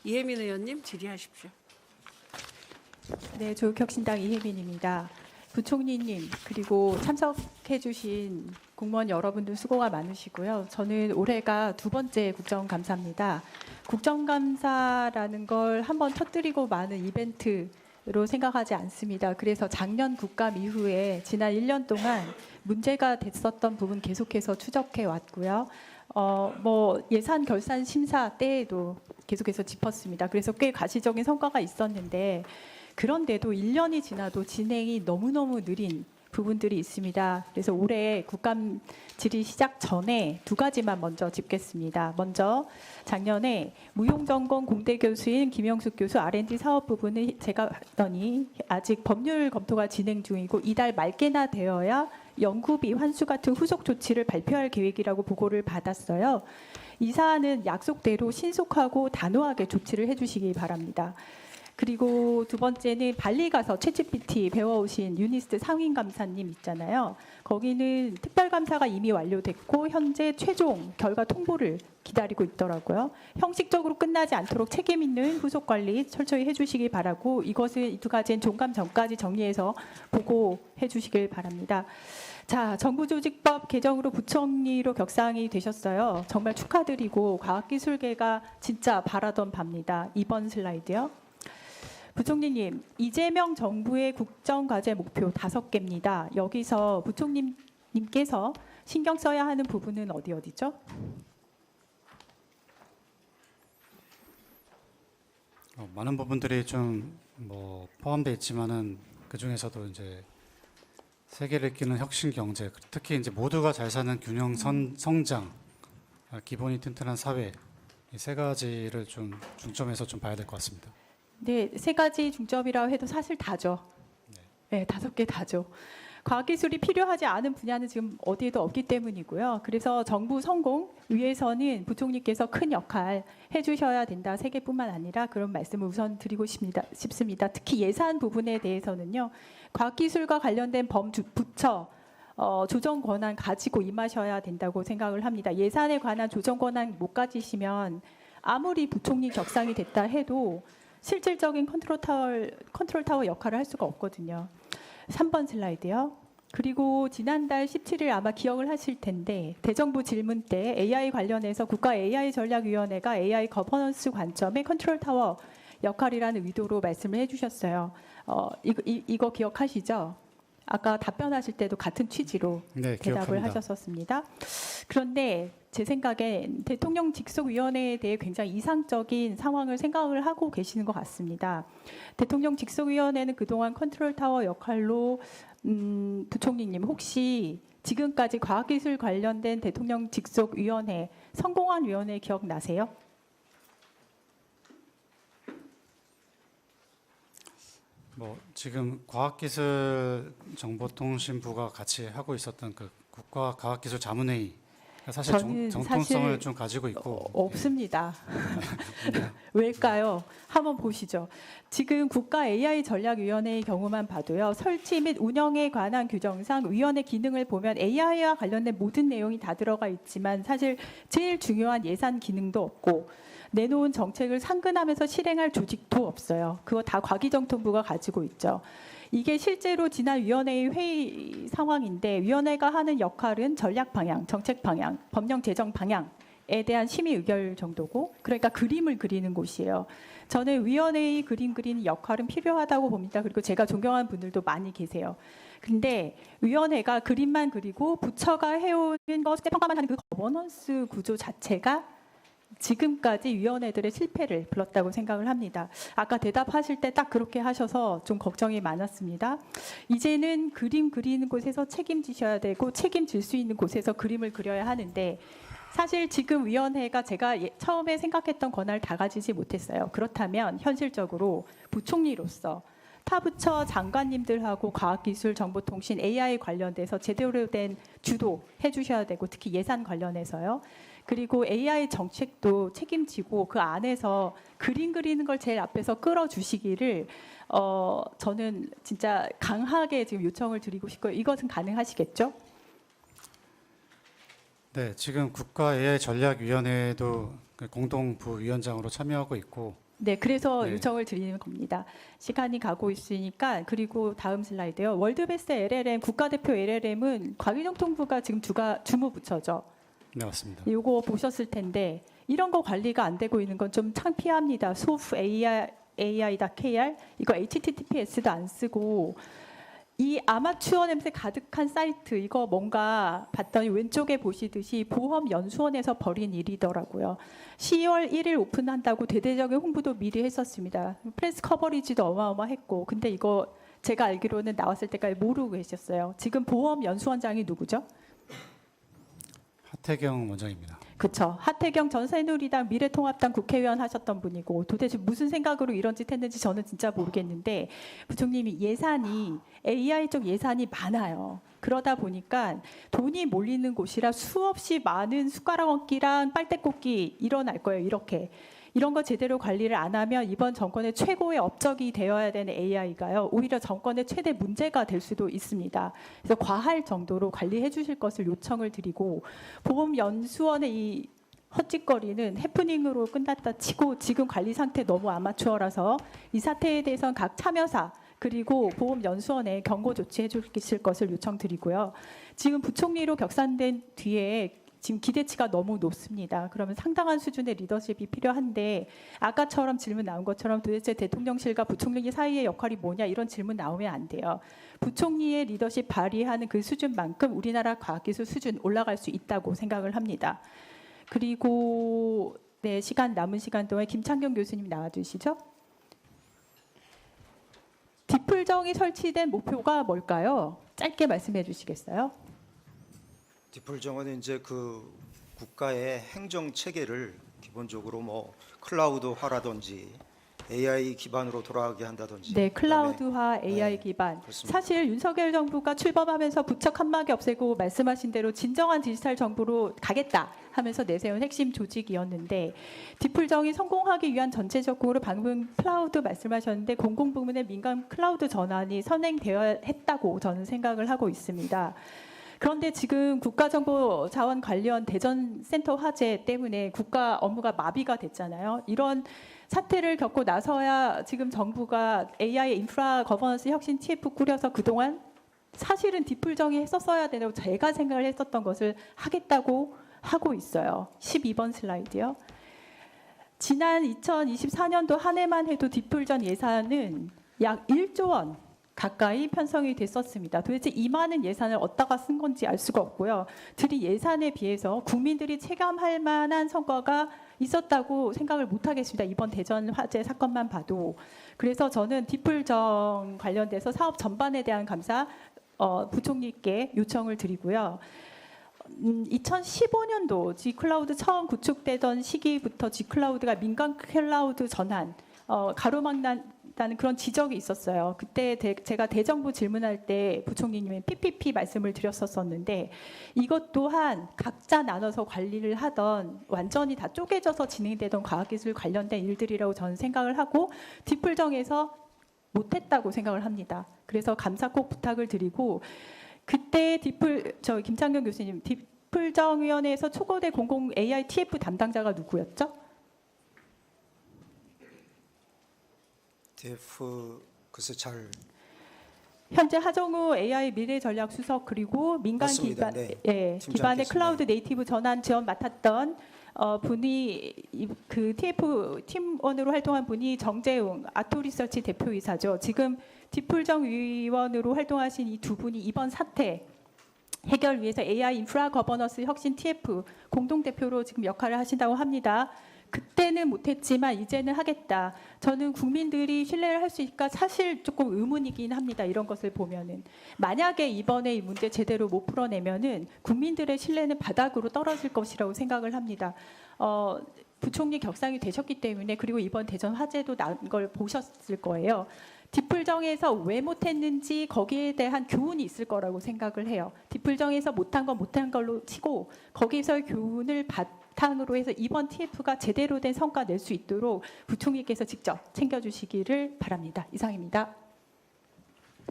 이혜민 의원님 질의하십시오. 네, 조국혁신당 이혜민입니다. 부총리님 그리고 참석해주신 공무원 여러분들 수고가 많으시고요. 저는 올해가 두 번째 국정감사입니다. 국정감사라는 걸 한번 터뜨리고 마는 이벤트로 생각하지 않습니다. 그래서 작년 국감 이후에 지난 1년 동안 문제가 됐었던 부분 계속해서 추적해 왔고요. 예산 결산 심사 때에도 계속해서 짚었습니다. 그래서 꽤 가시적인 성과가 있었는데 그런데도 1년이 지나도 진행이 너무너무 느린 부분들이 있습니다. 그래서 올해 국감 질의 시작 전에 두 가지만 먼저 짚겠습니다. 먼저 작년에 무용전공 공대 교수인 김영숙 교수 R&D 사업 부분을 제가 봤더니 아직 법률 검토가 진행 중이고 이달 말께나 되어야 연구비 환수 같은 후속 조치를 발표할 계획이라고 보고를 받았어요. 이 사안은 약속대로 신속하고 단호하게 조치를 해주시기 바랍니다. 그리고 두 번째는 발리 가서 챗GPT 배워오신 유니스트 상임감사님 있잖아요. 거기는 특별감사가 이미 완료됐고 현재 최종 결과 통보를 기다리고 있더라고요. 형식적으로 끝나지 않도록 책임 있는 후속 관리 철저히 해주시기 바라고 이것을 이 두 가지는 종감 전까지 정리해서 보고해 주시길 바랍니다. 자, 정부조직법 개정으로 부총리로 격상이 되셨어요. 정말 축하드리고 과학기술계가 진짜 바라던 바입니다. 2번 슬라이드요. 부총리님, 이재명 정부의 국정과제 목표 5개입니다. 여기서 부총리님께서 신경 써야 하는 부분은 어디죠? 많은 부분들이 좀 포함되어 있지만은 그 중에서도 이제 세계를 이끄는 혁신 경제, 특히 이제 모두가 잘 사는 균형 성장, 기본이 튼튼한 사회 이 세 가지를 좀 중점해서 좀 봐야 될 것 같습니다. 네, 세 가지 중점이라고 해도 사실 다죠. 네, 5개 다죠. 과학기술이 필요하지 않은 분야는 지금 어디에도 없기 때문이고요. 그래서 정부 성공 위해서는 부총리께서 큰 역할 해주셔야 된다. 3개뿐만 아니라 그런 말씀을 우선 드리고 싶습니다. 특히 예산 부분에 대해서는요. 과학기술과 관련된 부처 조정 권한 가지고 임하셔야 된다고 생각을 합니다. 예산에 관한 조정 권한 못 가지시면 아무리 부총리 격상이 됐다 해도 실질적인 컨트롤 타워 역할을 할 수가 없거든요. 3번 슬라이드요. 그리고 지난달 17일 아마 기억을 하실 텐데 대정부 질문 때 AI 관련해서 국가 AI 전략위원회가 AI 거버넌스 관점의 컨트롤 타워 역할이라는 의도로 말씀을 해주셨어요. 이거 기억하시죠? 아까 답변하실 때도 같은 취지로 네, 대답을 기억합니다. 하셨었습니다. 그런데 제 생각엔 대통령 직속위원회에 대해 굉장히 이상적인 상황을 생각을 하고 계시는 것 같습니다. 대통령 직속위원회는 그동안 컨트롤 타워 역할로 부총리님 혹시 지금까지 과학기술 관련된 대통령 직속위원회 성공한 위원회 기억나세요? 지금 과학기술정보통신부가 같이 하고 있었던 그 국가과학기술자문회의 사실 저는 정통성을 사실 좀 가지고 있고 없습니다. 왜일까요? 한번 보시죠. 지금 국가 AI 전략위원회의 경우만 봐도요. 설치 및 운영에 관한 규정상 위원회 기능을 보면 AI와 관련된 모든 내용이 다 들어가 있지만 사실 제일 중요한 예산 기능도 없고 내놓은 정책을 상근하면서 실행할 조직도 없어요. 그거 다 과기정통부가 가지고 있죠. 이게 실제로 지난 위원회의 회의 상황인데 위원회가 하는 역할은 전략 방향, 정책 방향, 법령 제정 방향에 대한 심의 의결 정도고 그러니까 그림을 그리는 곳이에요. 저는 위원회의 그림 그리는 역할은 필요하다고 봅니다. 그리고 제가 존경하는 분들도 많이 계세요. 근데 위원회가 그림만 그리고 부처가 해오는 것에 평가만 하는 그 거버넌스 구조 자체가 지금까지 위원회들의 실패를 불렀다고 생각을 합니다. 아까 대답하실 때 딱 그렇게 하셔서 좀 걱정이 많았습니다. 이제는 그림 그리는 곳에서 책임지셔야 되고 책임질 수 있는 곳에서 그림을 그려야 하는데 사실 지금 위원회가 제가 처음에 생각했던 권한을 다 가지지 못했어요. 그렇다면 현실적으로 부총리로서 타 부처 장관님들하고 과학기술, 정보통신, AI 관련돼서 제대로 된 주도 해주셔야 되고 특히 예산 관련해서요. 그리고 AI 정책도 책임지고 그 안에서 그림 그리는 걸 제일 앞에서 끌어주시기를 저는 진짜 강하게 지금 요청을 드리고 싶고요. 이것은 가능하시겠죠? 네, 지금 국가 AI 전략위원회도 공동 부위원장으로 참여하고 있고 네, 그래서 네. 요청을 드리는 겁니다. 시간이 가고 있으니까. 그리고 다음 슬라이드요. 월드베스트 LLM 국가대표 LLM은 과기정통부가 지금 주무부처죠. 네, 맞습니다. 이거 보셨을 텐데 이런 거 관리가 안 되고 있는 건 좀 창피합니다. 소프 AI.kr 이거 HTTPS도 안 쓰고 이 아마추어 냄새 가득한 사이트 이거 뭔가 봤더니 왼쪽에 보시듯이 보험연수원에서 벌인 일이더라고요. 10월 1일 오픈한다고 대대적인 홍보도 미리 했었습니다. 프레스 커버리지도 어마어마했고 근데 이거 제가 알기로는 나왔을 때까지 모르고 계셨어요. 지금 보험연수원장이 누구죠? 하태경 원장입니다. 그렇죠. 하태경 전 새누리당 미래통합당 국회의원 하셨던 분이고 도대체 무슨 생각으로 이런 짓 했는지 저는 진짜 모르겠는데 부총님이 예산이 AI 쪽 예산이 많아요. 그러다 보니까 돈이 몰리는 곳이라 수없이 많은 숟가락 얹기랑 빨대 꽂기 일어날 거예요. 이렇게. 이런 거 제대로 관리를 안 하면 이번 정권의 최고의 업적이 되어야 되는 AI가요. 오히려 정권의 최대 문제가 될 수도 있습니다. 그래서 과할 정도로 관리해 주실 것을 요청을 드리고 보험연수원의 이 헛짓거리는 해프닝으로 끝났다 치고 지금 관리 상태 너무 아마추어라서 이 사태에 대해서는 각 참여사 그리고 보험연수원에 경고 조치해 주실 것을 요청드리고요. 지금 부총리로 격산된 뒤에 지금 기대치가 너무 높습니다. 그러면 상당한 수준의 리더십이 필요한데 아까처럼 질문 나온 것처럼 도대체 대통령실과 부총리 사이의 역할이 뭐냐 이런 질문 나오면 안 돼요. 부총리의 리더십 발휘하는 그 수준만큼 우리나라 과학기술 수준 올라갈 수 있다고 생각을 합니다. 그리고 네, 남은 시간 동안 김창경 교수님 나와주시죠. 디플정이 설치된 목표가 뭘까요? 짧게 말씀해 주시겠어요? 디플정은 이제 그 국가의 행정 체계를 기본적으로 뭐 클라우드화라든지 AI 기반으로 돌아가게 한다든지. 네, 그다음에 클라우드화 AI 네, 기반. 그렇습니다. 사실 윤석열 정부가 출범하면서 부처 칸막이 없애고 말씀하신 대로 진정한 디지털 정부로 가겠다 하면서 내세운 핵심 조직이었는데 디플정이 성공하기 위한 전체적으로 방금 클라우드 말씀하셨는데 공공부문의 민간 클라우드 전환이 선행되어야 했다고 저는 생각을 하고 있습니다. 그런데 지금 국가정보자원 관련 대전센터 화재 때문에 국가 업무가 마비가 됐잖아요. 이런 사태를 겪고 나서야 지금 정부가 AI 인프라 거버넌스 혁신 TF 꾸려서 그동안 사실은 디플정이 했었어야 된다고 제가 생각을 했었던 것을 하겠다고 하고 있어요. 12번 슬라이드요. 지난 2024년도 한 해만 해도 디플정 예산은 약 1조 원 가까이 편성이 됐었습니다. 도대체 이 많은 예산을 어디다가 쓴 건지 알 수가 없고요. 들이 예산에 비해서 국민들이 체감할 만한 성과가 있었다고 생각을 못 하겠습니다. 이번 대전 화재 사건만 봐도. 그래서 저는 디플정 관련돼서 사업 전반에 대한 감사 부총리께 요청을 드리고요. 2015년도 G클라우드 처음 구축되던 시기부터 G클라우드가 민간 클라우드 전환 가로막는다는 그런 지적이 있었어요. 그때 제가 대정부 질문할 때 부총리님의 PPP 말씀을 드렸었는데 이것 또한 각자 나눠서 관리를 하던 완전히 다 쪼개져서 진행되던 과학기술 관련된 일들이라고 저는 생각을 하고 디플정에서 못했다고 생각을 합니다. 그래서 감사 꼭 부탁을 드리고 그때 김창경 교수님 디플정위원회에서 초거대 공공 AI TF 담당자가 누구였죠? TF 글쎄 잘 현재 하정우 AI 미래 전략 수석 그리고 민간 맞습니다. 기반 네. 기반의 팀장께서, 클라우드 네이티브 전환 지원 맡았던 분이 그 TF 팀원으로 활동한 분이 정재웅 아토리서치 대표이사죠. 지금 디플정 위원으로 활동하신 이 두 분이 이번 사태 해결 위해서 AI 인프라 거버넌스 혁신 TF 공동 대표로 지금 역할을 하신다고 합니다. 그때는 못했지만 이제는 하겠다. 저는 국민들이 신뢰를 할 수 있을까 사실 조금 의문이긴 합니다. 이런 것을 보면은 만약에 이번에 이 문제 제대로 못 풀어내면은 국민들의 신뢰는 바닥으로 떨어질 것이라고 생각을 합니다. 부총리 격상이 되셨기 때문에 그리고 이번 대전 화재도 난 걸 보셨을 거예요. 디플정에서 왜 못했는지 거기에 대한 교훈이 있을 거라고 생각을 해요. 디플정에서 못한 건 못한 걸로 치고 거기서 교훈을 바탕으로 해서 이번 TF가 제대로 된 성과 낼 수 있도록 부총리께서 직접 챙겨주시기를 바랍니다. 이상입니다.